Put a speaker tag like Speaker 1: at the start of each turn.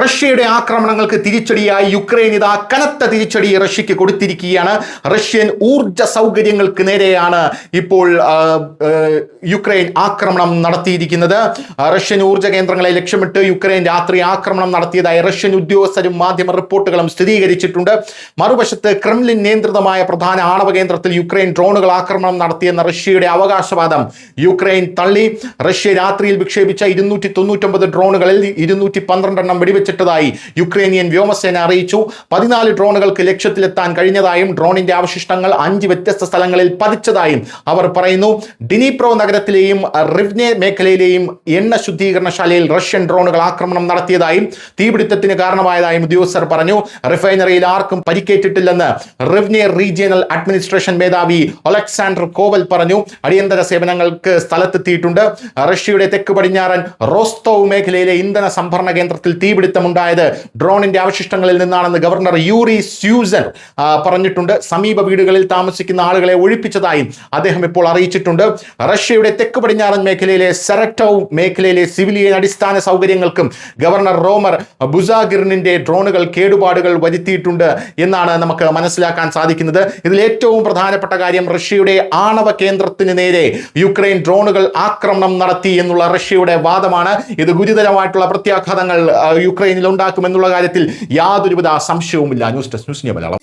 Speaker 1: റഷ്യയുടെ ആക്രമണങ്ങൾക്ക് തിരിച്ചടിയായി യുക്രൈൻ ഇതാ കനത്ത തിരിച്ചടി റഷ്യക്ക് കൊടുത്തിരിക്കുകയാണ്. റഷ്യൻ ഊർജ സൗകര്യങ്ങൾക്ക് നേരെയാണ് ഇപ്പോൾ യുക്രൈൻ ആക്രമണം നടത്തിയിരിക്കുന്നത്. റഷ്യൻ ഊർജ കേന്ദ്രങ്ങളെ ലക്ഷ്യമിട്ട് യുക്രൈൻ രാത്രി ആക്രമണം നടത്തിയതായി റഷ്യൻ ഉദ്യോഗസ്ഥരും മാധ്യമ റിപ്പോർട്ടുകളും സ്ഥിരീകരിച്ചിട്ടുണ്ട്. മറുവശത്ത് ക്രെംലിൻ നിയന്ത്രിതമായ പ്രധാന ആണവ കേന്ദ്രത്തിൽ യുക്രൈൻ ഡ്രോണുകൾ ആക്രമണം നടത്തിയെന്ന റഷ്യയുടെ അവകാശവാദം യുക്രൈൻ തള്ളി. റഷ്യ രാത്രിയിൽ വിക്ഷേപിച്ച 299 ഡ്രോണുകളിൽ 212 വെടിവെച്ചിട്ടതായി യുക്രൈനിയൻ വ്യോമസേന അറിയിച്ചു. 14 ഡ്രോണുകൾക്ക് ലക്ഷ്യത്തിലെത്താൻ കഴിഞ്ഞതായും ഡ്രോണിന്റെ അവശിഷ്ടങ്ങൾ 5 വ്യത്യസ്ത സ്ഥലങ്ങളിൽ പതിച്ചതായും അവർ പറയുന്നു. ഡിനിപ്രോ നഗരത്തിലെയും റിവ്നെ മേഖലയിലെയും എണ്ണ ശുദ്ധീകരണശാലയിൽ റഷ്യൻ ഡ്രോണുകൾ ആക്രമണം നടത്തിയതായും തീപിടുത്തത്തിന് കാരണമായതായും ഉദ്യോഗസ്ഥർ പറഞ്ഞു. റിഫൈനറിയിൽ ആർക്കും പരിക്കേറ്റിട്ടില്ലെന്ന് റിവ്നെ റീജിയണൽ അഡ്മിനിസ്ട്രേഷൻ മേധാവി ഒലക്സാണ്ടർ കോവൽ പറഞ്ഞു. അടിയന്തര സേവനങ്ങൾക്ക് സ്ഥലത്തെത്തിയിട്ടുണ്ട്. റഷ്യയുടെ തെക്ക് പടിഞ്ഞാറൻ റോസ്തോവ് മേഖലയിലെ ഇന്ധന സംഭരണ കേന്ദ്രത്തിൽ തീപിടുത്തമുണ്ടായത് ഡ്രോണിന്റെ അവശിഷ്ടങ്ങളിൽ നിന്നാണെന്ന് ഗവർണർ യൂറി സ്യൂസർ പറഞ്ഞിട്ടുണ്ട്. സമീപ വീടുകളിൽ താമസിക്കുന്ന ആളുകളെ ഒഴിപ്പിച്ചതായും അദ്ദേഹം ഇപ്പോൾ അറിയിച്ചിട്ടുണ്ട്. റഷ്യയുടെ തെക്ക് പടിഞ്ഞാറൻ മേഖലയിലെ സെററ്റോവ് മേഖലയിലെ സിവിലിയൻ അടിസ്ഥാന സൗകര്യങ്ങൾക്കും ഗവർണർ റോമർ ബുസാഗിറിനിന്റെ ഡ്രോണുകൾ കേടുപാടുകൾ വരുത്തിയിട്ടുണ്ട് എന്നാണ് നമുക്ക് മനസ്സിലാക്കാൻ സാധിക്കുന്നത്. ഇതിൽ ഏറ്റവും പ്രധാനപ്പെട്ട കാര്യം റഷ്യയുടെ ആണവ കേന്ദ്രത്തിന് നേരെ യുക്രൈൻ ഡ്രോണുകൾ ആക്രമണം നടത്തി എന്നുള്ള റഷ്യയുടെ വാദമാണ്. ഇത് ഗുരുതരമായിട്ടുള്ള പ്രത്യാഘാതങ്ങൾ യുക്രൈനിൽ ഉണ്ടാക്കുമെന്നുള്ള കാര്യത്തിൽ യാതൊരുവിധ സംശയവുമില്ല. News desk news India Malayalam.